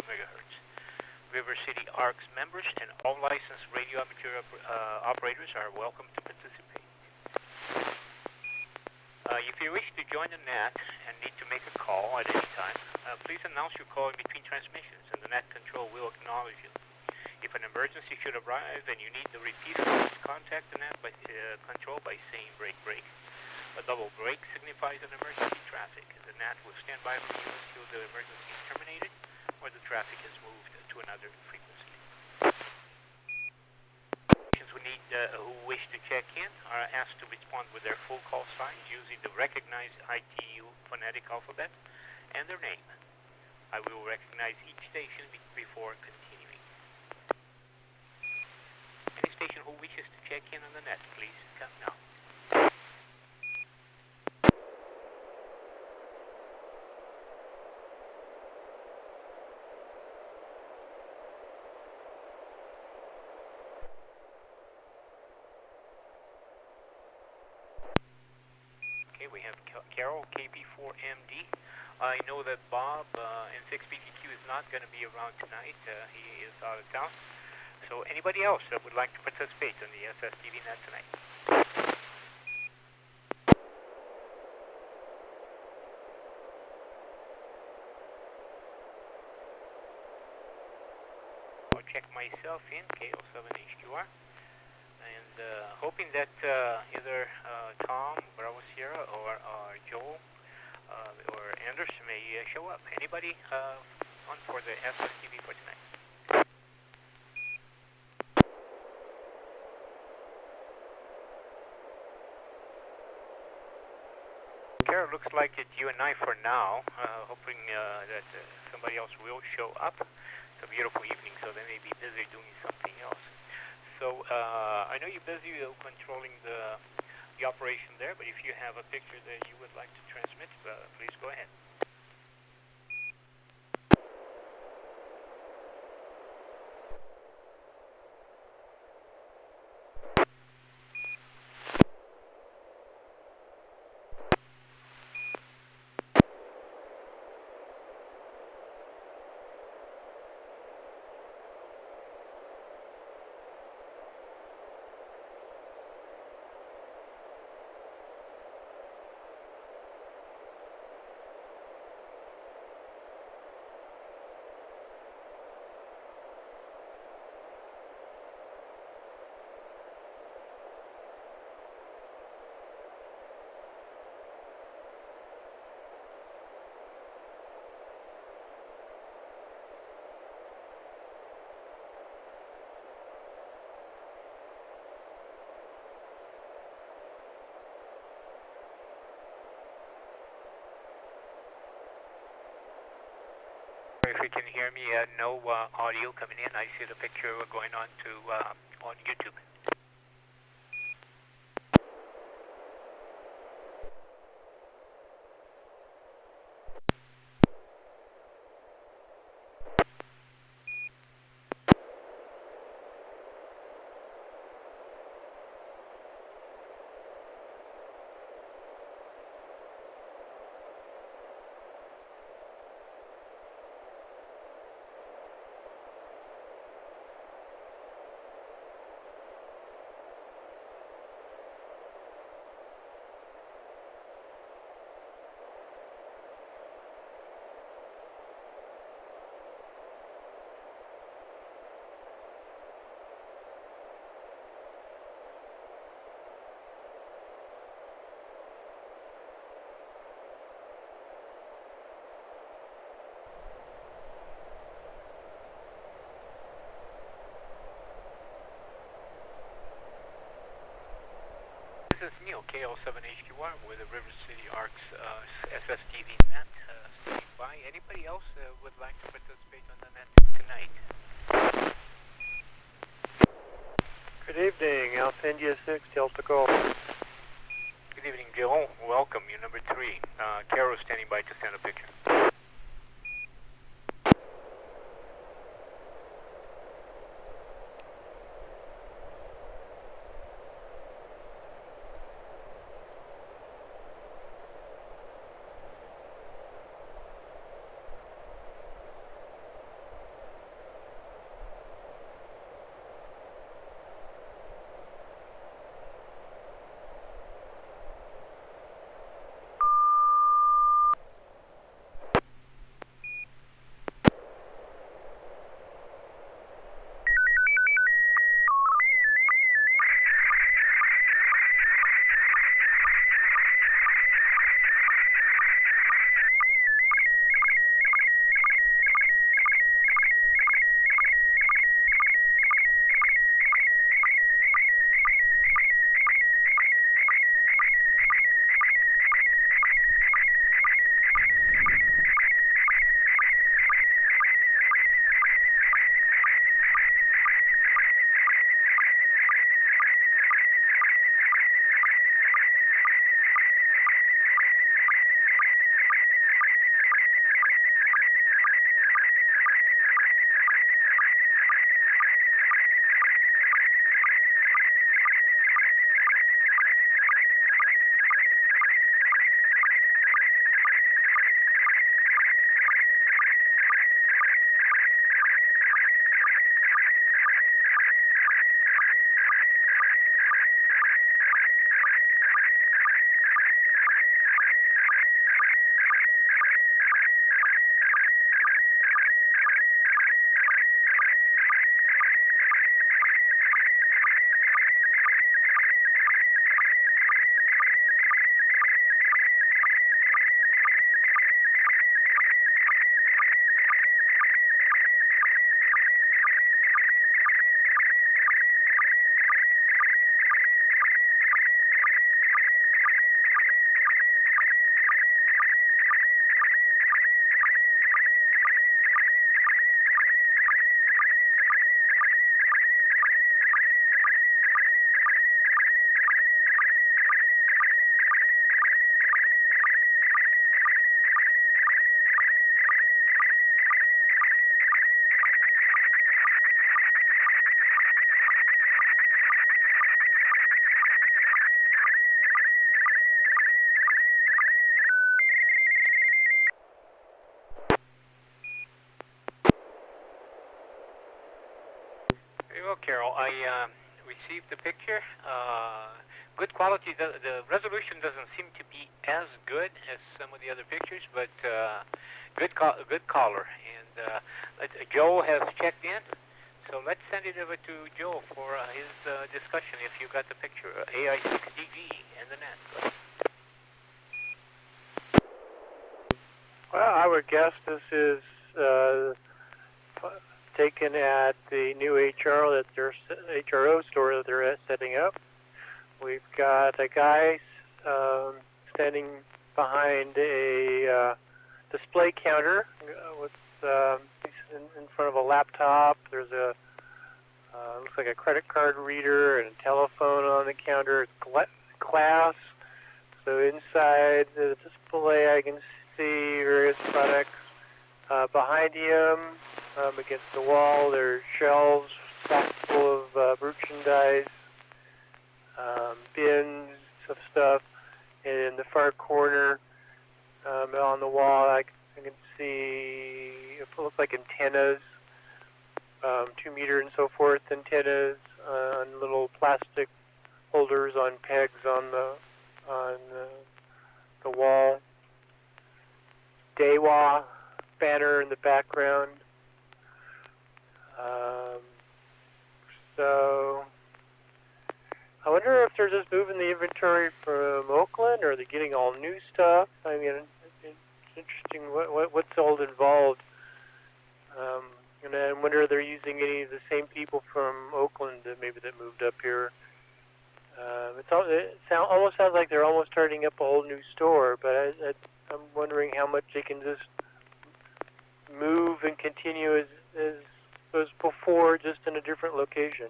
megahertz. River City ARC's members and all licensed radio amateur operators are welcome to participate. If you wish to join the NAT and need to make a call at any time, please announce your call in between transmissions and the NAT control will acknowledge you. If an emergency should arrive and you need the repeater, please contact the NAT control by saying break, break. A double break signifies an emergency traffic. The NAT will stand by for you until the emergency is terminated or the traffic is moved to another frequency. Who wish to check in are asked to respond with their full call signs using the recognized ITU phonetic alphabet and their name. I will recognize each station before continuing. Any station who wishes to check in on the net, please come now. We have Carol, KB4MD. I know that Bob, N6BTQ, is not going to be around tonight. He is out of town. So anybody else that would like to participate on the SSTV Net tonight? I'll check myself in, KO7HQR. And hoping that either Tom, Bravo Sierra, or Joel, or Anders may show up. Anybody on for the SSTV for tonight? Kara, looks like it's you and I for now. Hoping that somebody else will show up. It's a beautiful evening, so they may be busy doing something else. So I know you're busy controlling the operation there, but if you have a picture that you would like to transmit, please go ahead. If you can hear me, no audio coming in. I see the picture going on to on YouTube. This is Neil, KL7HQR, with the River City ARC's SSTV Net. Standing by. Anybody else would like to participate on the net tonight? Good evening, Alpha 6, Delta Golf. Good evening, Joel. Welcome. You're number 3. Carol standing by to send a picture. Carol. I received the picture. Good quality. The resolution doesn't seem to be as good as some of the other pictures, but good caller. And Joe has checked in, so let's send it over to Joe for his discussion. If you got the picture, AI6DV and the net. Well, I would guess this is taken at the new HRO store that they're setting up. We've got a guy standing behind a display counter with he's in front of a laptop. There's a looks like a credit card reader and a telephone on the counter. It's glass. So inside the display, I can see various products. Behind him, against the wall, there's shelves stacked full of merchandise. Bins of stuff. And in the far corner, on the wall, I can see it looks like antennas, 2-meter and so forth antennas on little plastic holders on pegs on the wall. Dewa banner in the background. So I wonder if they're just moving the inventory from Oakland, or they're getting all new stuff. I mean, it's interesting what's all involved. And I wonder if they're using any of the same people from Oakland that moved up here. It almost sounds like they're almost starting up a whole new store, but I'm wondering how much they can just move and continue as was before, just in a different location.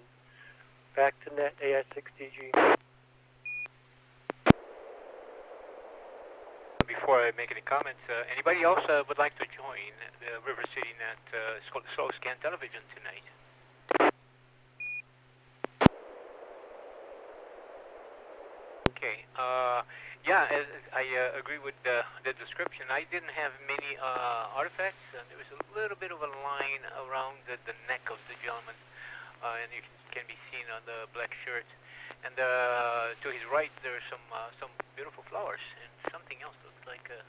Back to Net AI6DV. Before I make any comments, anybody else would like to join the River City Net slow scan television tonight? Okay. Yeah, I agree with the description. I didn't have many artifacts. There was a little bit of a line around the neck of the gentleman, and it can be seen on the black shirt. And to his right, there are some beautiful flowers, and something else looks like a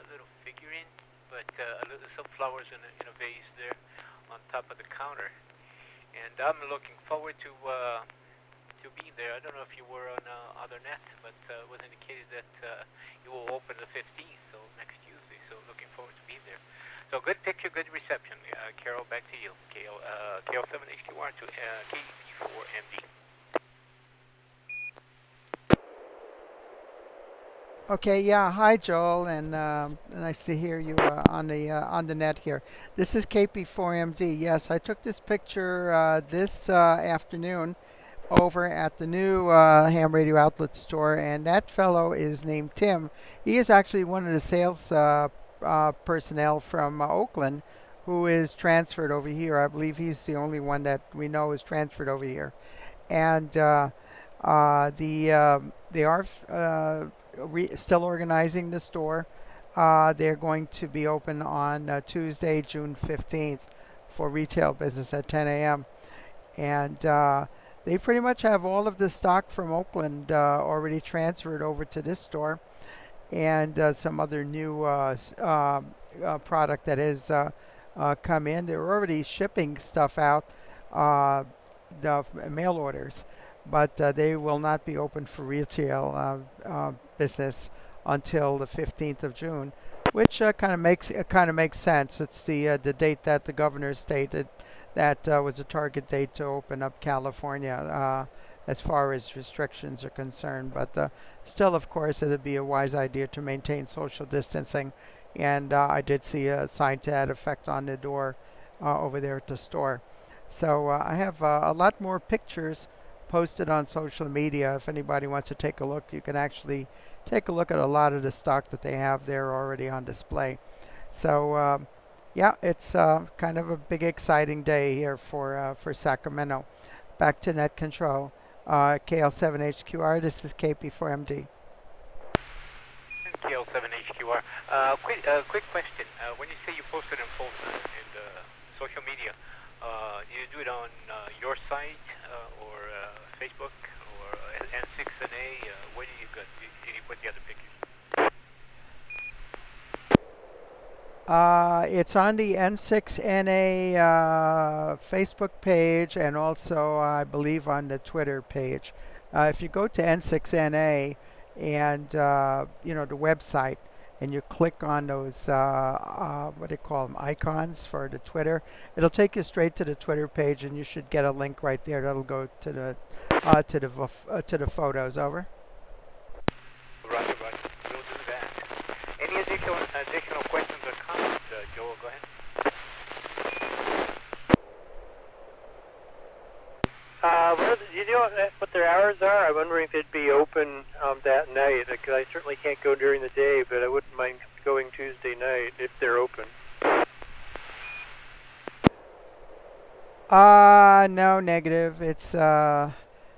little figurine, but some flowers in a vase there on top of the counter. And I'm looking forward to be there. I don't know if you were on other net, but it was indicated that you will open the 15th, so next Tuesday. So looking forward to being there. So good picture, good reception. Carol, back to you. KL7HQR to KP4MD. Okay, yeah. Hi, Joel, and nice to hear you on the net here. This is KP4MD. Yes, I took this picture this afternoon over at the new ham radio outlet store, and that fellow is named Tim. He is actually one of the sales personnel from Oakland who is transferred over here. I believe he's the only one that we know is transferred over here. And they are still organizing the store. They're going to be open on Tuesday, June 15th for retail business at 10 a.m. And they pretty much have all of the stock from Oakland already transferred over to this store, and some other new product that has come in. They're already shipping stuff out, the mail orders, but they will not be open for retail business until the 15th of June, which kind of makes sense. It's the date that the governor stated that was a target date to open up California as far as restrictions are concerned. But still, of course, it would be a wise idea to maintain social distancing. And I did see a sign to that effect on the door over there at the store. So I have a lot more pictures posted on social media. If anybody wants to take a look, you can actually take a look at a lot of the stock that they have there already on display. So yeah, it's kind of a big, exciting day here for Sacramento. Back to net control. KL7HQR, this is KP4MD. KL7HQR. Quick question. When you say you posted in social media, You do it on your site or Facebook or N6NA. Where do you go? Did you put the other pictures? It's on the N6NA Facebook page and also, I believe, on the Twitter page. If you go to N6NA and the website, and you click on those what do you call them, icons for the Twitter, it'll take you straight to the Twitter page, and you should get a link right there that'll go to the to the photos. Over. Roger, roger. We'll do that. Any additional questions or comments, Joel? Go ahead. Do you know what their hours are? I'm wondering if it'd be open that night, because I certainly can't go during the day, but I wouldn't mind going Tuesday night if they're open. No, negative. It's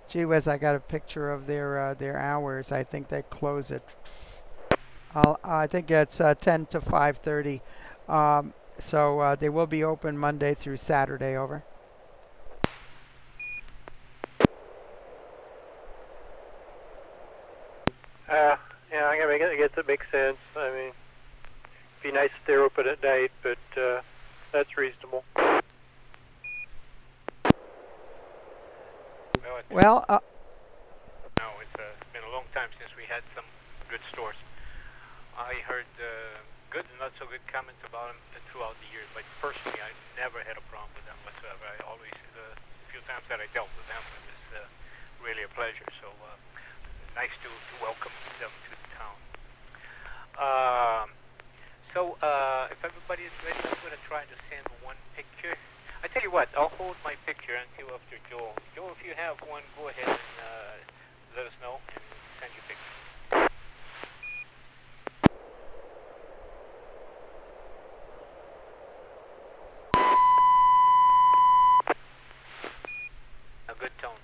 gee whiz, I got a picture of their hours. I think they close at I think it's 10 to 5:30. So they will be open Monday through Saturday. Over. Yeah, I guess it makes sense. I mean, it'd be nice if they're open at night, but that's reasonable. Well, no, it's been a long time since we had some good stores. I heard good and not so good comments about them throughout the years. Like personally, I never had a problem with them whatsoever. I always, the few times that I dealt with them, it was really a pleasure. So nice to welcome them to the town. If everybody is ready, I'm going to try to send one picture. I tell you what, I'll hold my picture until after Joel. Joel, if you have one, go ahead and let us know and send your picture. A good tone.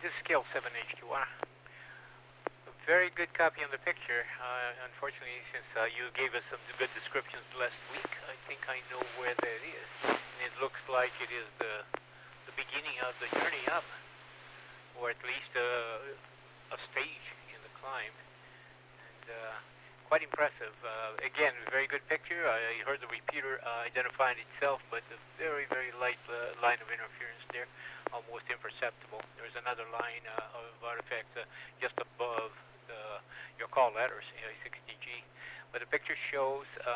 This is scale 7HQ. A very good copy on the picture. Unfortunately, since you gave us some good descriptions last week, I think I know where that is. And it looks like it is the beginning of the journey up, or at least a stage in the climb. And quite impressive. Again, very good picture. I heard the repeater identifying itself, but a very, very light line of interference there, almost imperceptible. There's another line of artifacts just above your call letters, 6DG. But the picture shows 1,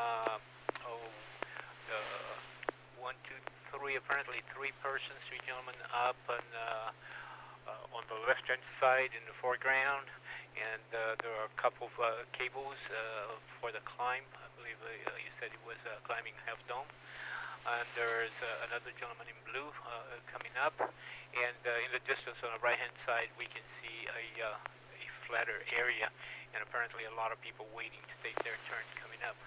2, 3, apparently 3 persons, 3 gentlemen up on the left-hand side in the foreground. And there are a couple of cables for the climb. I believe you said it was climbing Half Dome. And there's another gentleman in blue coming up. And in the distance on the right-hand side, we can see a flatter area. And apparently a lot of people waiting to take their turn coming up.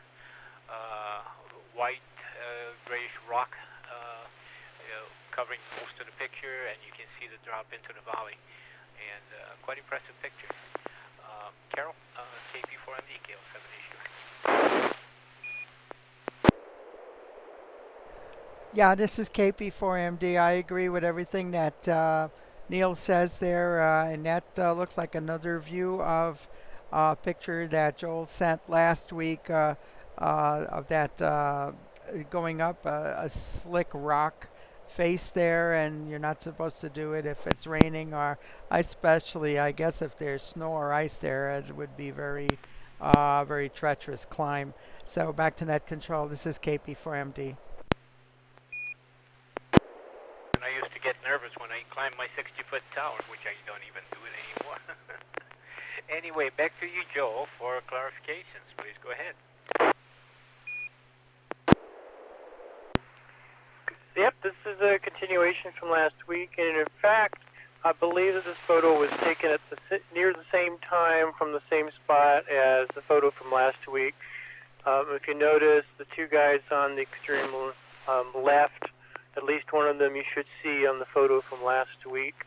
White, grayish rock covering most of the picture, and you can see the drop into the valley. And quite impressive picture. Carol, KP4MD, KL7H. Yeah, this is KP4MD. I agree with everything that Neil says there, and that looks like another view of a picture that Joel sent last week of that going up a slick rock face there, and you're not supposed to do it if it's raining, or especially, I guess, if there's snow or ice there, it would be very treacherous climb. So back to net control. This is KP4MD. And I used to get nervous when I climbed my 60-foot tower, which I don't even do it anymore. Anyway, back to you, Joel, for clarifications. Please go ahead. Yep, this is a continuation from last week, and in fact, I believe that this photo was taken at near the same time from the same spot as the photo from last week. If you notice, the 2 guys on the extreme left, at least one of them you should see on the photo from last week.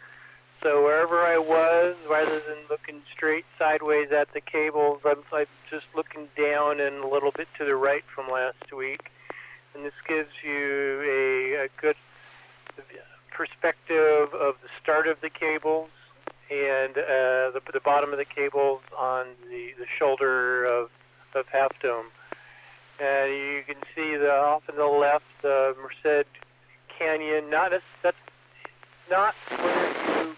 So wherever I was, rather than looking straight sideways at the cables, I'm just looking down and a little bit to the right from last week. And this gives you a good perspective of the start of the cables and the bottom of the cables on the shoulder of Half Dome. And you can see off in the left, the Merced Canyon. That's not where you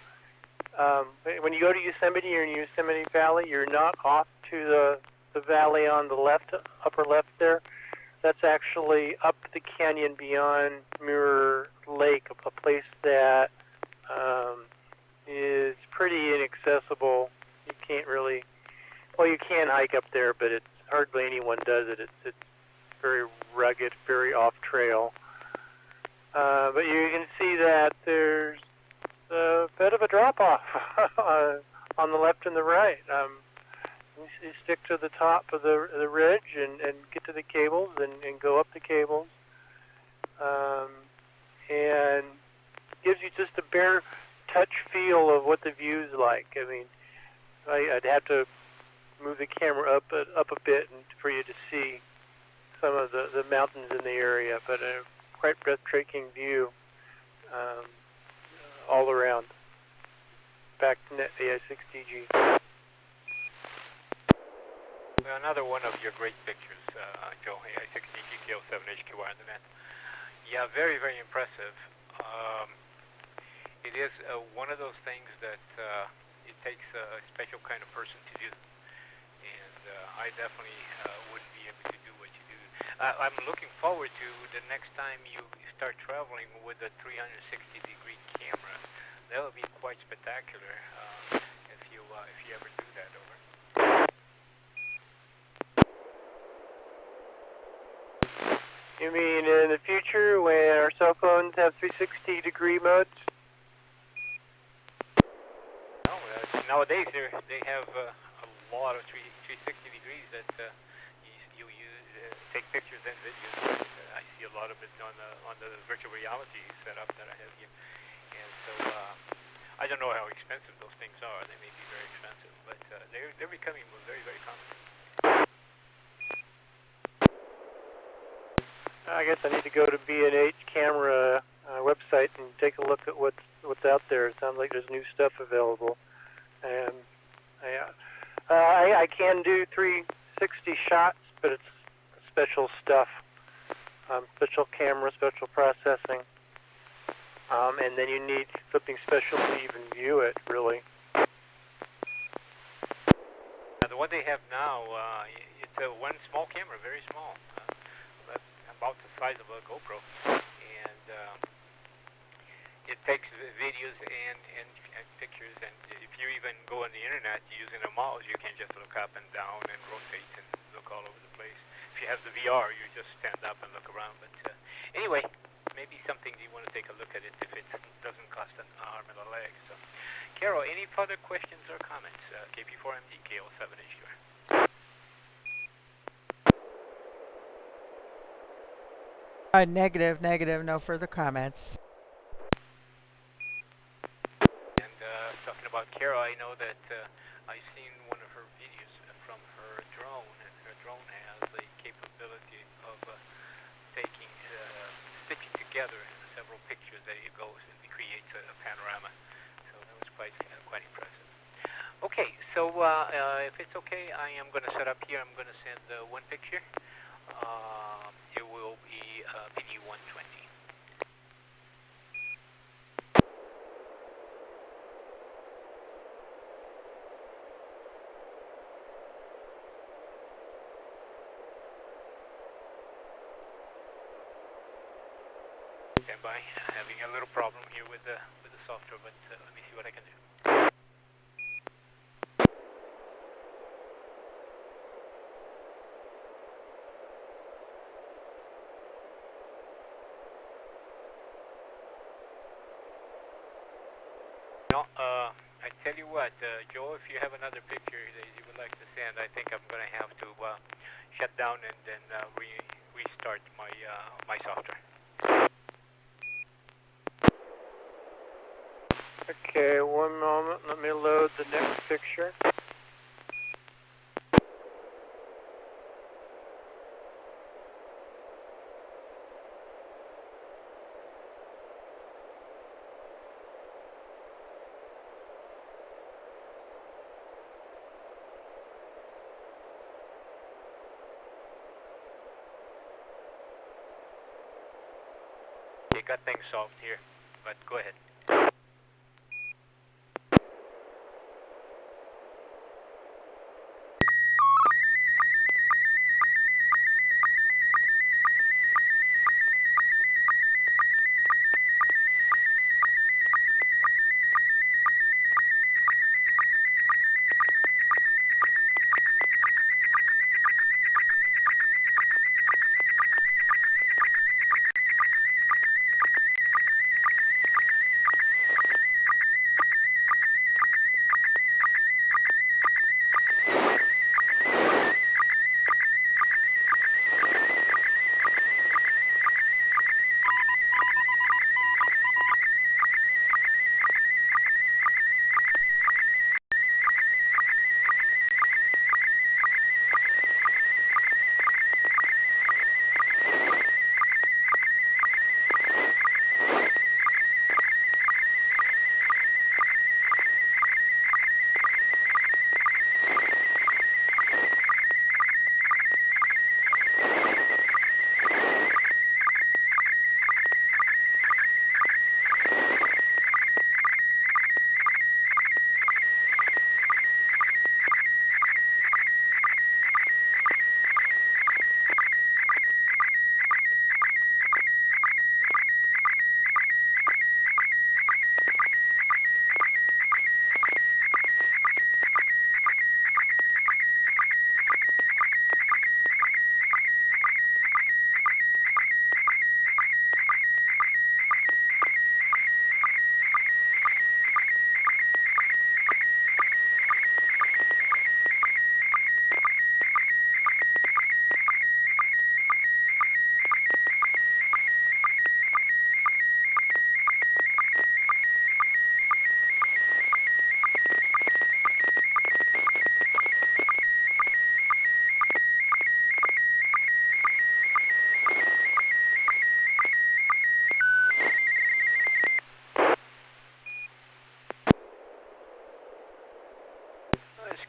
when you go to Yosemite or in Yosemite Valley, you're not off to the valley on the left, upper left there. That's actually up the canyon beyond Mirror Lake, a place that is pretty inaccessible. You can't really, well, you can hike up there, but it's hardly anyone does it. It's very rugged, very off trail. But you can see that there's a bit of a drop-off on the left and the right. You stick to the top of the ridge and get to the cables and go up the cables. And gives you just a bare touch feel of what the view's like. I mean, I'd have to move the camera up a bit for you to see some of the mountains in the area, but a quite breathtaking view all around. Back to net AI6DG. Another one of your great pictures, Joe, AI6DG, KL7HQR on the net. Yeah, very, very impressive. It is one of those things that it takes a special kind of person to do. And I definitely wouldn't be able to do what you do. I'm looking forward to the next time you start traveling with a 360-degree camera. That would be quite spectacular if you ever do that. Over. You mean in the future when our cell phones have 360-degree modes? No, nowadays they have a lot of 360 degrees that you use, take pictures and videos. I see a lot of it on the virtual reality setup that I have here. And so I don't know how expensive those things are. They may be very expensive, but they're becoming very, very common. I guess I need to go to B&H camera website and take a look at what's out there. It sounds like there's new stuff available, and I can do 60 shots, but it's special stuff, special camera, special processing, and then you need something special to even view it, really. The one they have now, it's one small camera, very small, about the size of a GoPro, and it takes videos and pictures, and if you even go on the internet using a mouse, you can just look up and down and rotate and look all over the place. If you have the VR, you just stand up and look around. But anyway, maybe something you want to take a look at it if it doesn't cost an arm and a leg. So, Carol, any further questions or comments? KP4MD, KO7HQR. Negative, no further comments. And talking about Carol, I know that I've seen one of her videos from her drone, and her drone has the capability of stitching together several pictures that it goes and it creates a panorama. So that was quite impressive. Okay, so if it's okay, I am going to set up here. I'm going to send one picture. It will be PD120. Stand by. Having a little problem here with the software, but let me see what I can do. No, I tell you what, Joe, if you have another picture that you would like to send, I think I'm going to have to shut down and then restart my software. Okay, one moment. Let me load the next picture. You got things solved here, but go ahead.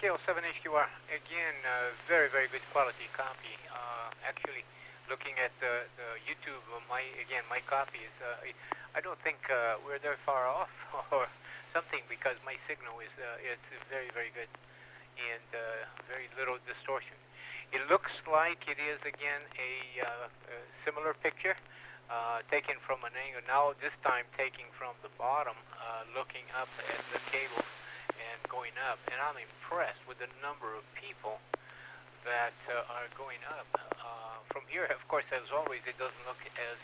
KL7HQR, again, very, very good quality copy. Actually, looking at the YouTube, my copy is, I don't think we're there far off or something, because my signal is it's very, very good and very little distortion. It looks like it is, again, a similar picture taken from an angle, now this time taking from the bottom, looking up at the cable and going up, and I'm impressed with the number of people that are going up. From here, of course, as always, it doesn't look as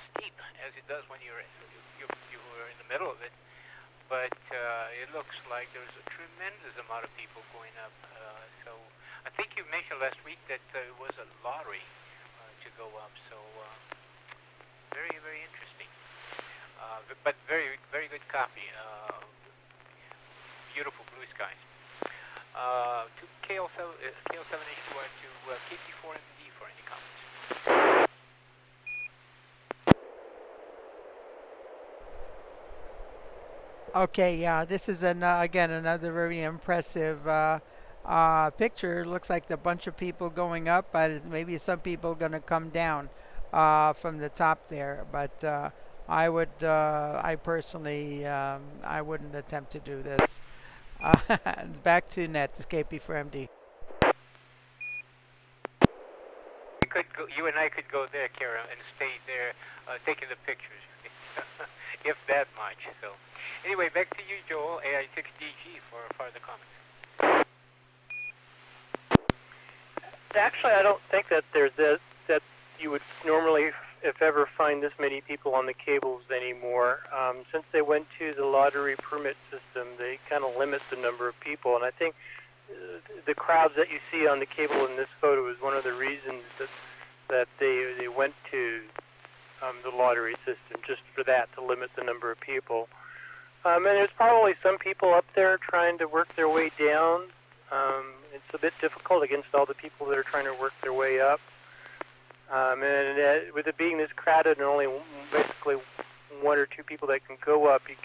steep as it does when you're in the middle of it, but it looks like there's a tremendous amount of people going up. So I think you mentioned last week that it was a lottery to go up, so very, very interesting. But very, very good copy. Beautiful blue skies. To KL7HQR to KT4MD for any comments. Okay, yeah, this is again another very impressive picture. Looks like a bunch of people going up, but maybe some people going to come down from the top there. But I personally, I wouldn't attempt to do this. Back to net, this KP4MD. You and I could go there, Kara, and stay there taking the pictures, if that much. So, anyway, back to you, Joel, AI6DG, for further comments. Actually, I don't think that that you would normally, if ever, find this many people on the cables anymore. Since they went to the lottery permit system, they kind of limit the number of people, and I think the crowds that you see on the cable in this photo is one of the reasons that they went to the lottery system, just for that, to limit the number of people. And there's probably some people up there trying to work their way down. It's a bit difficult against all the people that are trying to work their way up. And with it being this crowded and only basically one or two people that can go up, you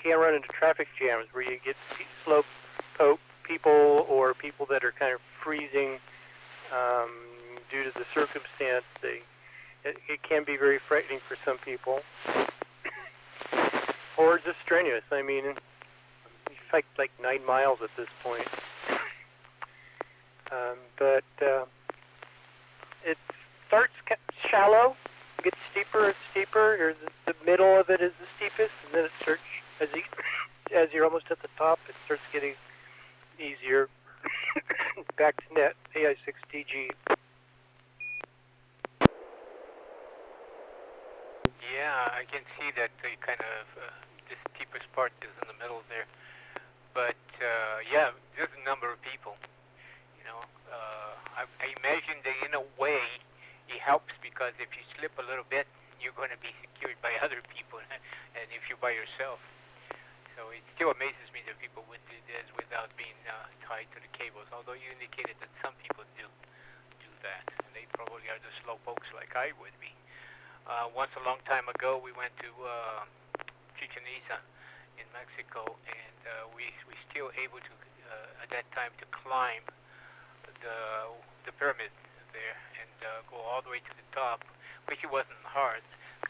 can't run into traffic jams where you get slow people or people that are kind of freezing due to the circumstance. It can be very frightening for some people, or just strenuous. I mean, it's like 9 miles at this point. But it starts shallow, gets steeper and steeper. The middle of it is the steepest, and then it starts, as you're almost at the top, it starts getting easier. Back to net, AI6DG. Yeah, I can see that the kind of the steepest part is in the middle there. But yeah, there's a number of people. I imagine that in a way it helps, because if you slip a little bit, you're going to be secured by other people, and if you're by yourself. So it still amazes me that people would do this without being tied to the cables, although you indicated that some people do that, and they probably are the slow folks like I would be. Once a long time ago, we went to Chichen Itza in Mexico, and we still able to, at that time, to climb the pyramid there and go all the way to the top, which it wasn't hard.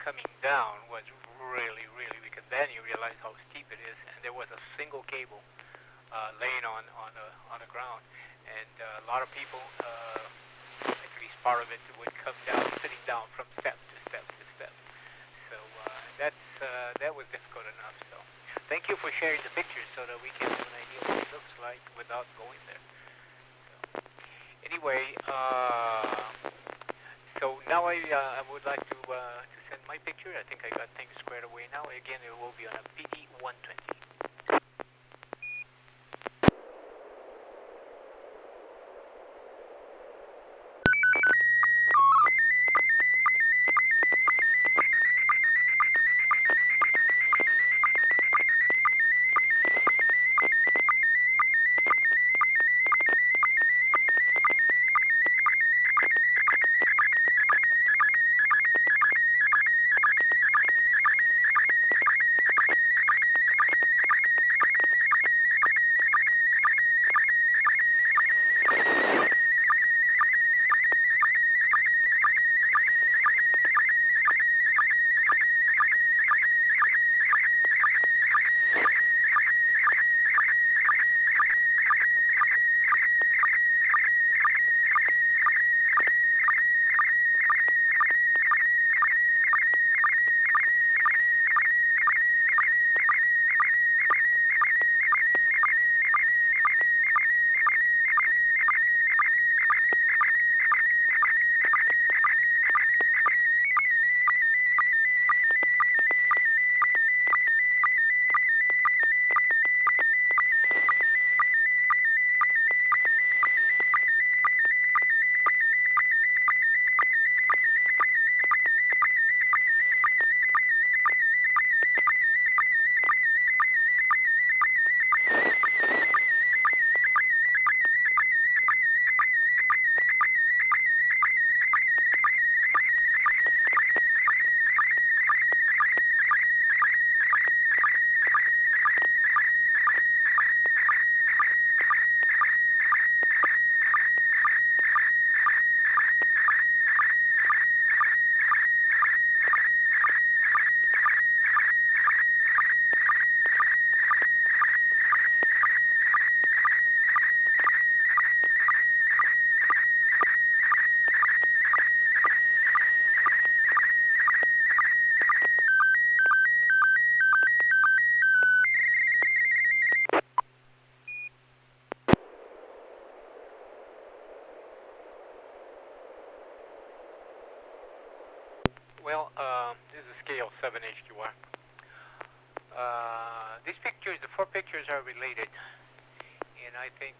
Coming down was really, really, because then you realize how steep it is, and there was a single cable laying on the ground, and a lot of people, at least part of it, would come down, sitting down from step to step to step. So that was difficult enough. So thank you for sharing the pictures so that we can have an idea what it looks like without going there. So, anyway, so now I would like to send my picture. I think I got things squared away now. Again, it will be on a PD-120. These pictures, the 4 pictures are related, and I think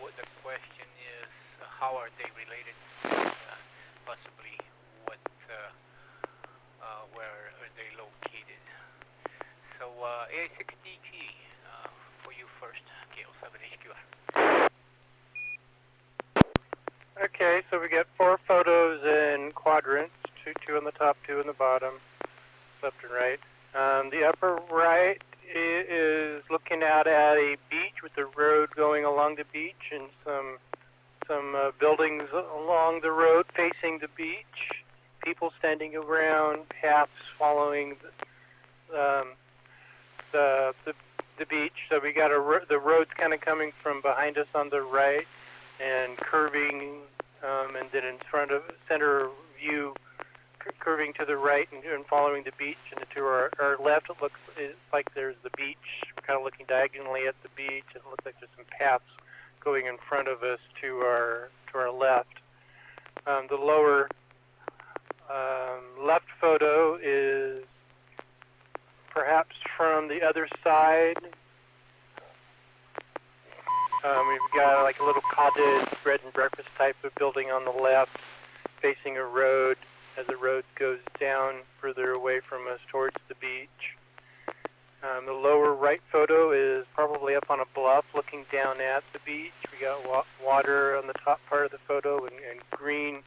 what the question is, how are they related, and possibly what, where are they located. So A6DT for you first, KL7HQR. Okay, so we got 4 photos in quadrants, two on the top, 2 on the bottom, left and right. The upper right is looking out at a beach with the road going along the beach and some buildings along the road facing the beach. People standing around, paths following the beach. So we got the road's kind of coming from behind us on the right and curving, and then in front of center view, curving to the right and following the beach. And to our left, it looks like there's the beach. We're kind of looking diagonally at the beach. It looks like there's some paths going in front of us to our left. The lower left photo is perhaps from the other side. We've got like a little cottage, bread and breakfast type of building on the left, facing a road as the road goes down further away from us towards the beach. The lower right photo is probably up on a bluff looking down at the beach. We got water on the top part of the photo and green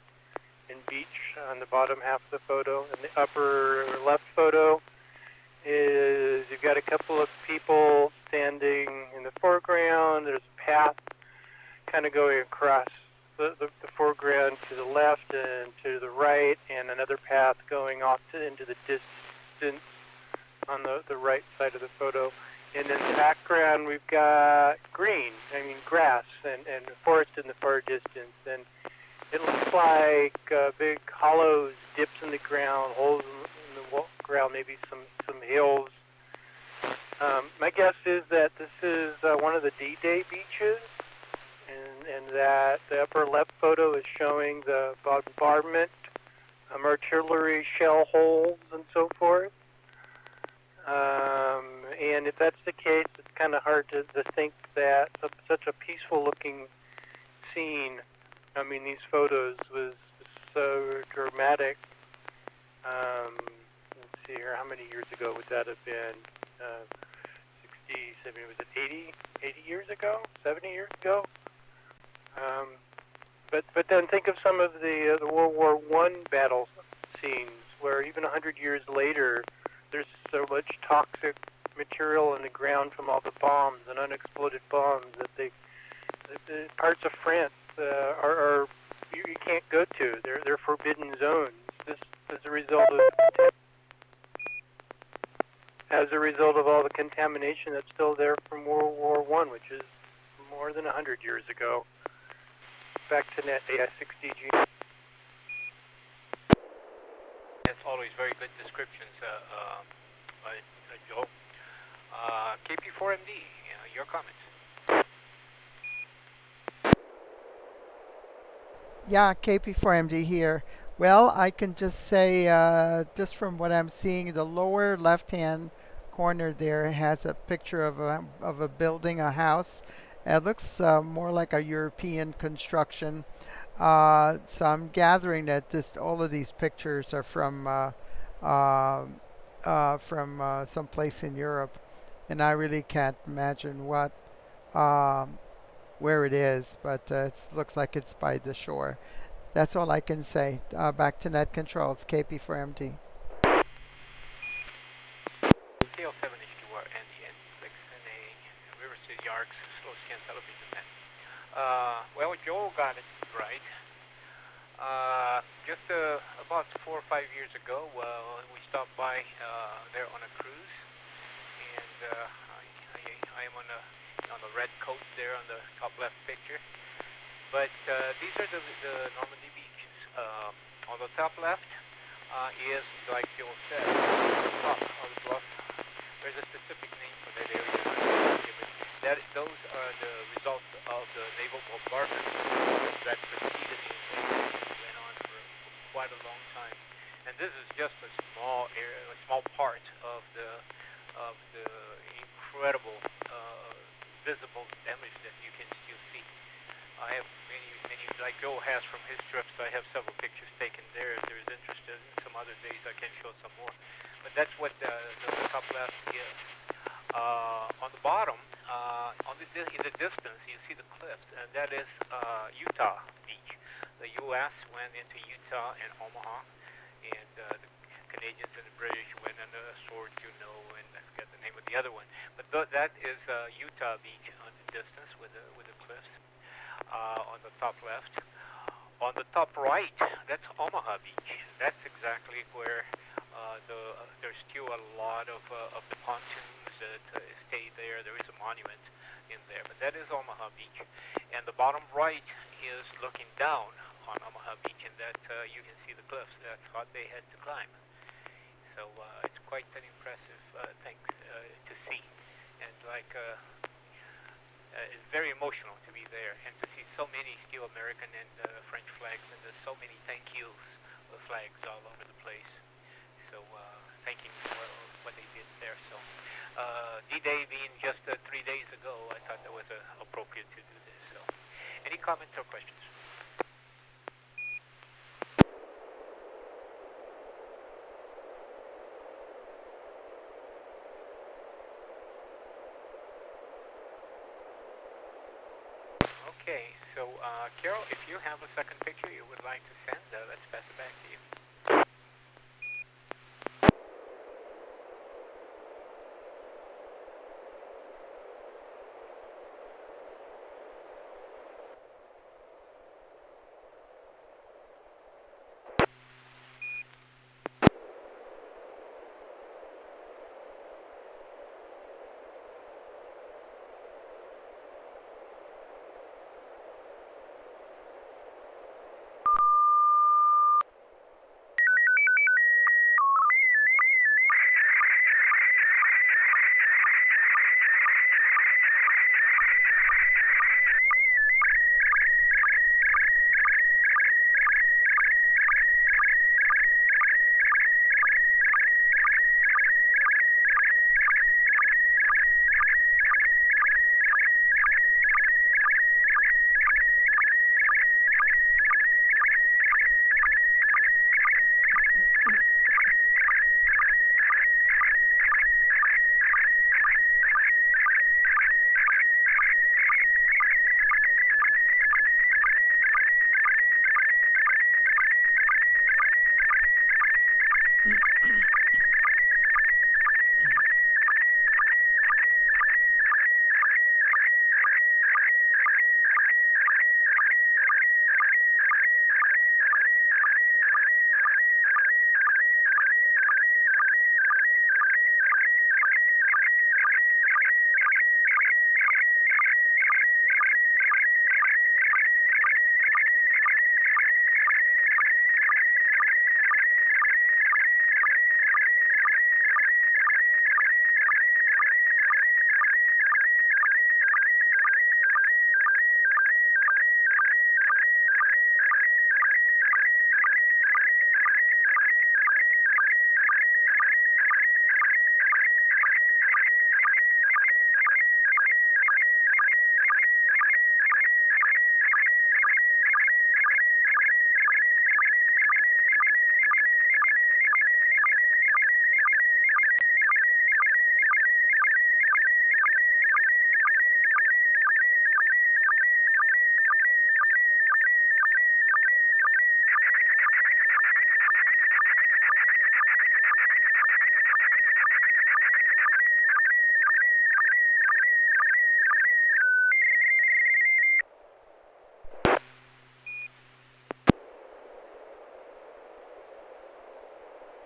and beach on the bottom half of the photo. And the upper left photo is you've got a couple of people standing in the foreground. There's a path kind of going across the foreground to the left and to the right, and another path going off into the distance on the right side of the photo. And in the background, we've got grass and forest in the far distance. And it looks like big hollows, dips in the ground, holes in the ground, maybe some hills. My guess is that this is one of the D-Day beaches, and that the upper left photo is showing the bombardment, artillery shell holes, and so forth. And if that's the case, it's kind of hard to think that such a peaceful-looking scene, these photos, was so dramatic. Let's see here, how many years ago would that have been? 60, 70, was it 80 years ago? 70 years ago? But then think of some of the World War I battle scenes, where even 100 years later, there's so much toxic material in the ground from all the bombs and unexploded bombs that the parts of France are you can't go to. They're forbidden zones. This as a result of all the contamination that's still there from World War I, which is more than 100 years ago. Back to net AI6DG. That's always very good descriptions, Joe. KP4MD, your comments. Yeah, KP4MD here. Well, I can just say, just from what I'm seeing, the lower left-hand corner there has a picture of a building, a house. It looks more like a European construction. So I'm gathering that all of these pictures are from someplace in Europe, and I really can't imagine where it is, but it looks like it's by the shore. That's all I can say. Back to net control. It's KP4MD. KL7HQR and the N6NA Riverside Yards slow scan television net. Well, Joel got it right. Just about 4 or 5 years ago, we stopped by there on a cruise, and I am on the red coat there on the top left picture. But these are the Normandy beaches. On the top left is, like Joel said, the top of the bluff. There's a specific name for that area. Those are the results of the naval bombardment that preceded the invasion and went on for quite a long time. And this is just a small area, a small part of the of the incredible visible damage that you can still see. I have many, like Joe has from his trips. I have several pictures taken there. If there's interest in some other days, I can show some more. But that's what the top left is. On the bottom, in the distance, you see the cliffs, and that is Utah Beach. The U.S. went into Utah and Omaha, and the Canadians and the British went on the Sword, and I forget the name of the other one. But that is Utah Beach on the distance with the cliffs on the top left. On the top right, that's Omaha Beach. That's exactly where there's still a lot of the pontoons that stay there. There is a monument in there, but that is Omaha Beach. And the bottom right is looking down on Omaha Beach, and that you can see the cliffs. That's what they had to climb. So it's quite an impressive thing to see, and it's very emotional to be there and to see so many still American and French flags, and there's so many thank yous flags all over the place. So thanking for what they did there. So D-Day being just 3 days ago, I thought that was appropriate to do this. So any comments or questions? Okay, so Carol, if you have a second picture you would like to send, let's pass it back to you.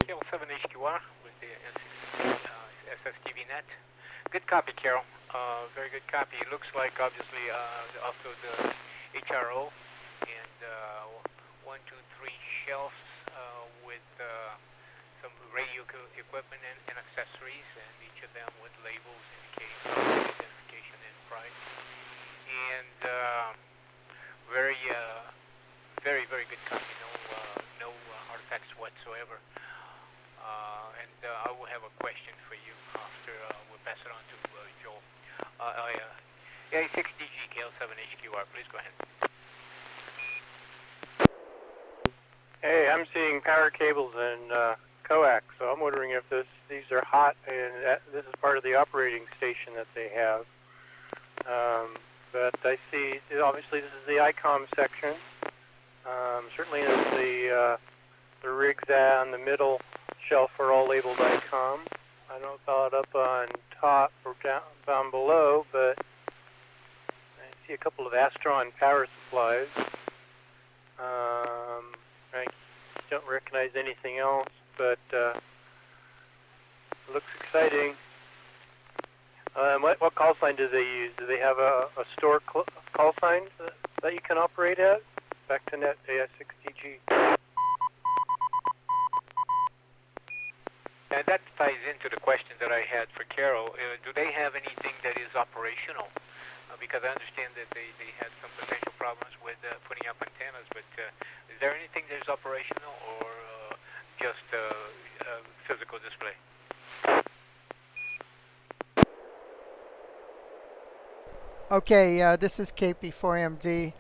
Cable 7 HQR with the N6NA SSTV Net. Good copy, Carol. Very good copy. It looks like, obviously, also the HRO and 1, 2, 3 shelves with some radio equipment and accessories, and each of them with labels indicating identification and price. And very, very good copy. No artifacts whatsoever. And I will have a question for you after A6DG KL7HQR, please go ahead. Hey, I'm seeing power cables and coax, so I'm wondering if these are hot, and this is part of the operating station that they have. But I see, obviously, this is the ICOM section. Certainly, there's the rigs on the middle shelf are all labeled ICOM. I don't know about up on top or down below, but I see a couple of Astron power supplies. I don't recognize anything else, but it looks exciting. What call sign do they use? Do they have a store call sign that you can operate at? Back to net AS6TG. And that ties into the question that I had for Carol. Do they have anything that is operational? Because I understand that they had some potential problems with putting up antennas, but is there anything that is operational or just physical display? Okay, this is KP4MD.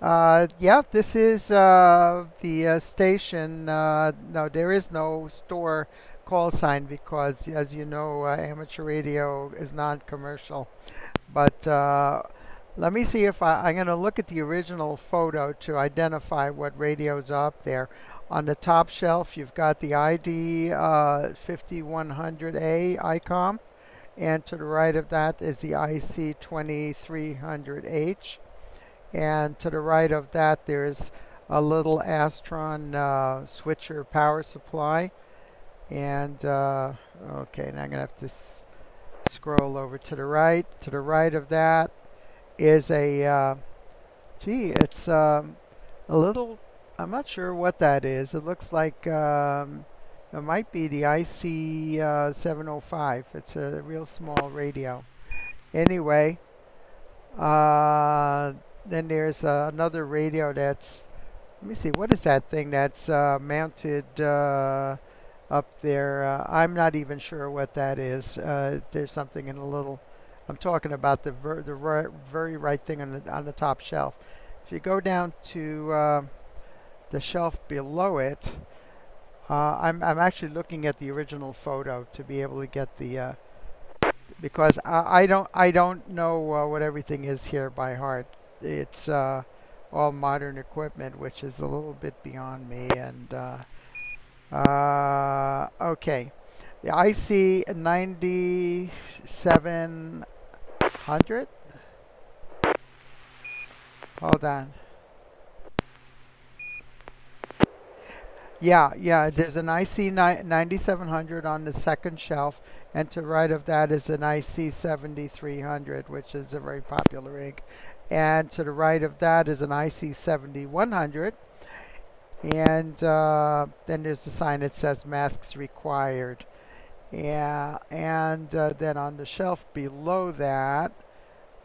Yeah, this is the station. No, there is no store call sign because, as you know, amateur radio is non-commercial. But let me see if I'm going to look at the original photo to identify what radios are up there. On the top shelf, you've got the ID 5100A ICOM, and to the right of that is the IC 2300H. And to the right of that, there's a little Astron switcher power supply. And okay, now I'm going to have to scroll over to the right. To the right of that is a, it's a little, I'm not sure what that is. It looks like it might be the IC 705. It's a real small radio. Anyway, then there's another radio that's, let me see, what is that thing that's mounted up there? I'm not even sure what that is. There's something in a little, I'm talking about the very right thing on the top shelf. If you go down to the shelf below it, I'm actually looking at the original photo to be able to get the because I don't know what everything is here by heart. It's all modern equipment, which is a little bit beyond me. And okay, the IC 9700. Hold on. Yeah, there's an IC 9700 on the second shelf, and to the right of that is an IC 7300, which is a very popular rig. And to the right of that is an IC 7100. And then there's the sign that says masks required. Yeah, and then on the shelf below that,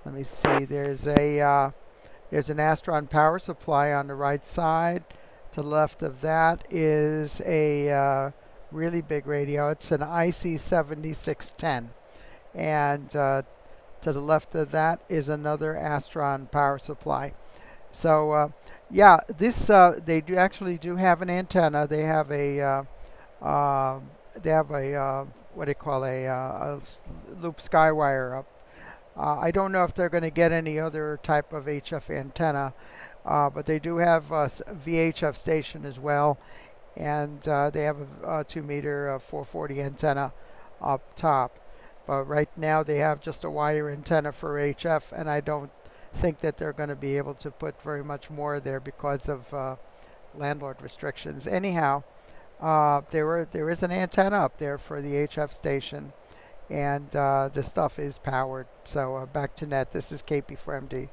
let me see, there's an Astron power supply on the right side. To the left of that is a really big radio. It's an IC 7610. And to the left of that is another Astron power supply. So yeah, this they actually do have an antenna. They have a what do you call a loop skywire up. I don't know if they're going to get any other type of HF antenna. But they do have a VHF station as well, and they have a 2-meter 440 antenna up top. But right now they have just a wire antenna for HF, and I don't think that they're going to be able to put very much more there because of landlord restrictions. Anyhow, there is an antenna up there for the HF station, and the stuff is powered. So back to net. This is KP4MD.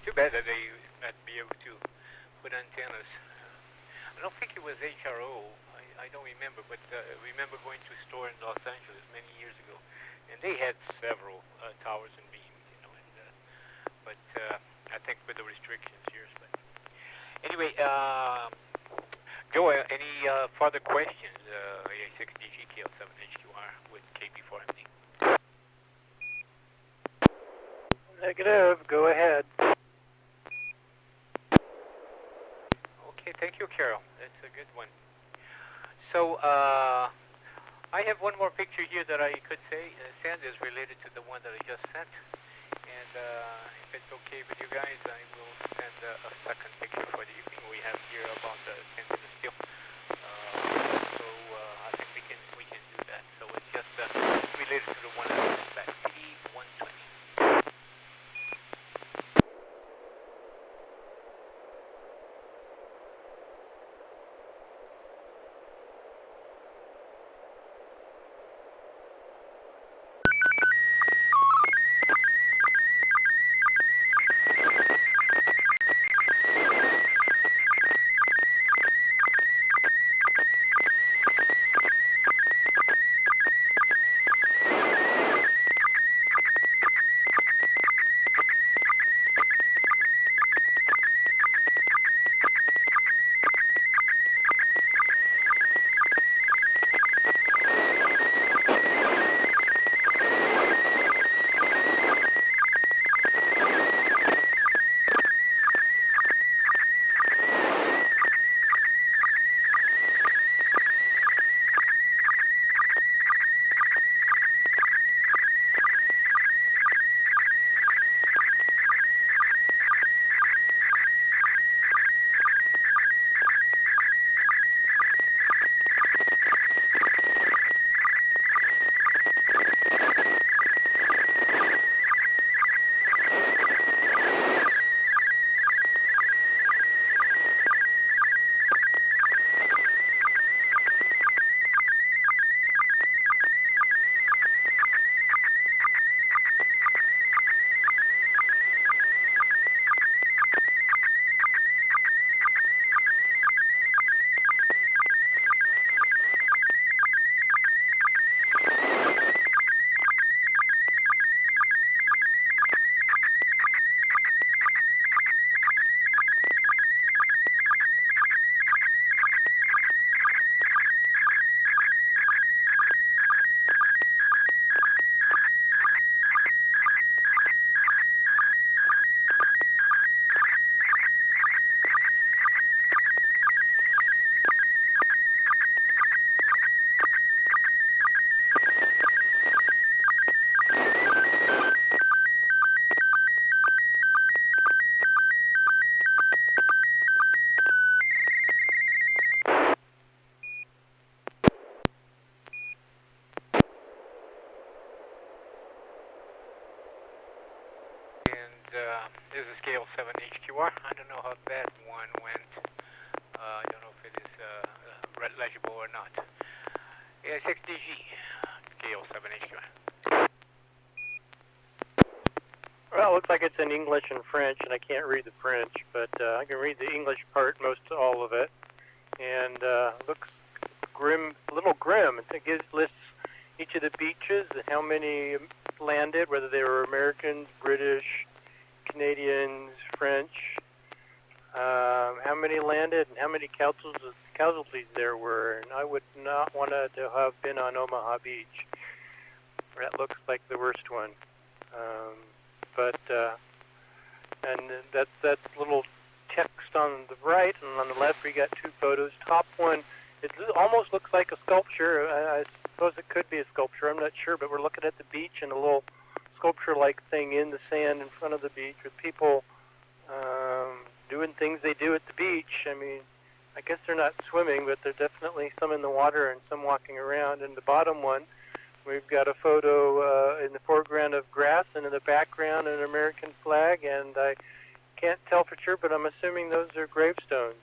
Too bad that they not be able to put antennas. I don't think it was HRO. I don't remember, but I remember going to a store in Los Angeles many years ago, and they had several towers and beams, you know. And, but I think with the restrictions here. But anyway, Joe, any further questions? A6DG KL7HQ. KP4MD. Negative. Go ahead. Okay, thank you, Carol. That's a good one. So, I have one more picture here that I could send is related to the one that I just sent. And if it's okay with you guys, I will send a second picture for the evening. We have here about the stainless steel. I think we can do that. So it's just related to the one I sent back, PD120. This is scale 7 HQR. I don't know how that one went. I don't know if it is legible or not. N6DG, scale 7 HQR. Well, it looks like it's in English and French, and I can't read the French, but I can read the English part, most all of it. And looks grim, a little grim. It lists each of the beaches and how many landed, whether they were Americans, British, Canadians, French, how many landed and how many casualties there were. And I would not want to have been on Omaha Beach. That looks like the worst one. And that little text on the right, and on the left we got two photos. Top one, it almost looks like a sculpture. I suppose it could be a sculpture. I'm not sure, but we're looking at the beach and a little sculpture-like thing in the sand in front of the beach with people doing things they do at the beach. I mean, I guess they're not swimming, but there's definitely some in the water and some walking around. And the bottom one, we've got a photo in the foreground of grass and in the background an American flag, and I can't tell for sure, but I'm assuming those are gravestones.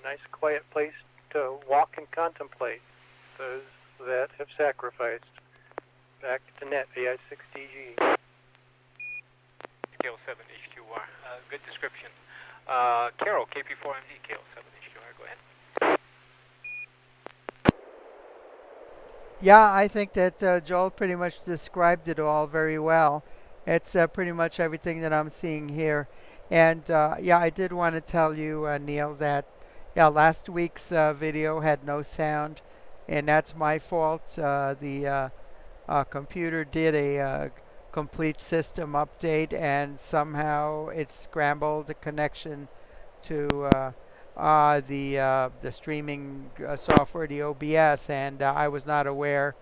Nice quiet place to walk and contemplate those that have sacrificed. Back to net, AI6DG. Scale 7 HQR. Good description. Carol, KP4MD, scale 7 HQR. Go ahead. Yeah, I think that Joel pretty much described it all very well. It's pretty much everything that I'm seeing here. And yeah, I did want to tell you, Neil, that yeah, last week's video had no sound. and that's my fault. The computer did a complete system update, and somehow it scrambled the connection to the streaming software, the OBS, and I was not aware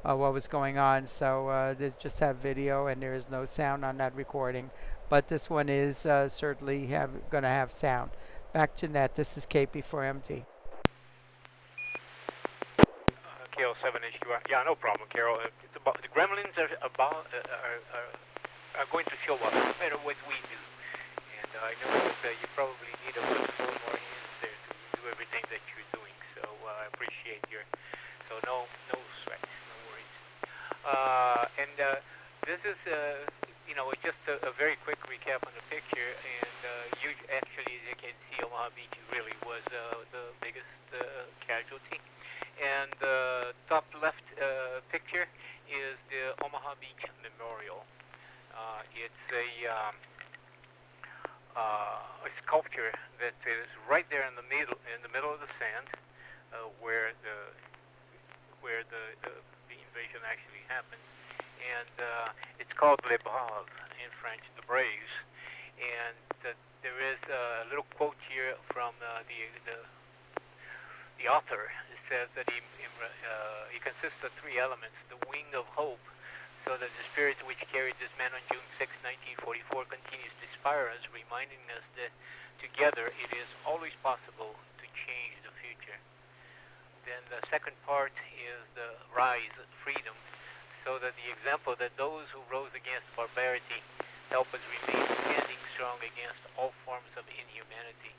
what was going on. So they just have video, and there is no sound on that recording. But this one is certainly going to have sound. Back to net. This is KP for MT. KL 7HQR. Yeah, no problem, Carol. It's about the gremlins are going to show up no matter what we do. And I know that you probably need a little more hands there to do everything that you're doing. So I appreciate your. So no sweat, no worries. This is just a very quick recap on the picture. And you actually, as you can see, Omaha Beach really was the biggest casualty. And the top left picture is the Omaha Beach Memorial. It's a sculpture that is right there in the middle of the sand, where the invasion actually happened. And it's called Les Braves in French, the Braves. And there is a little quote here from the author. It says that he consists of three elements: the wing of hope, so that the spirit which carried this man on June 6, 1944 continues to inspire us, reminding us that together it is always possible to change the future. Then the second part is the rise, freedom, so that the example that those who rose against barbarity help us remain standing strong against all forms of inhumanity.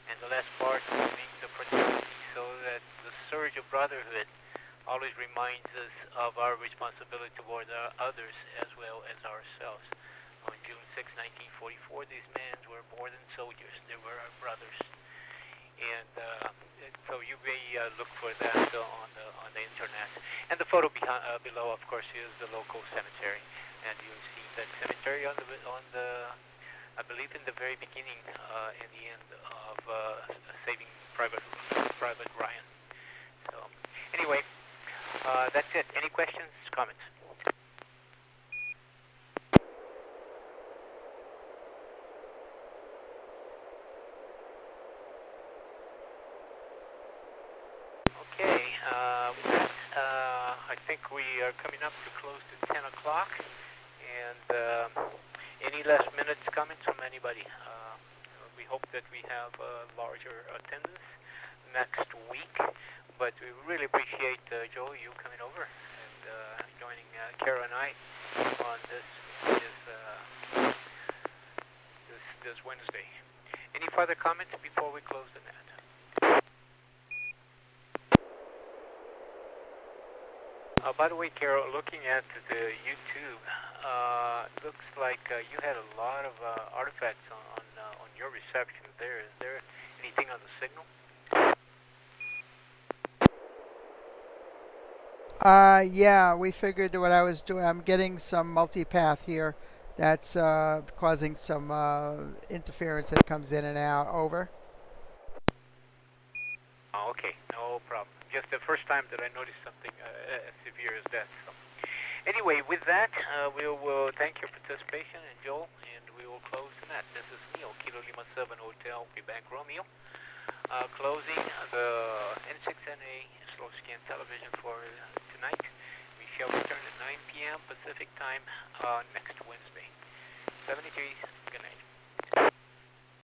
And the last part means the fraternity, so that the surge of brotherhood always reminds us of our responsibility toward others as well as ourselves. On June 6, 1944, these men were more than soldiers; they were our brothers. And so you may look for that on the internet. And the photo below, of course, is the local cemetery, and you'll see that cemetery on the I believe in the very beginning, in the end of Saving Private Ryan. So anyway, that's it. Any questions, comments? Okay, I think we are coming up to close to 10 o'clock, and any last minute comments from anybody? We hope that we have a larger attendance next week, but we really appreciate, Joe, you coming over and joining Kara and I on this Wednesday. Any further comments before we close the net? By the way, Carol, looking at the YouTube, looks like you had a lot of artifacts on your reception there. Is there anything on the signal? Yeah, we figured what I was doing. I'm getting some multipath here that's causing some interference that comes in and out. Over. Oh, okay, no problem. Just the first time that I noticed something as severe as that. So. Anyway, with that, we will thank your participation, and Joel, and we will close the net. This is Neil, Kilo Lima 7 Hotel, Quebec, Romeo. Closing the N6NA slow scan television for tonight. We shall return at 9 p.m. Pacific time next Wednesday. 73, good night.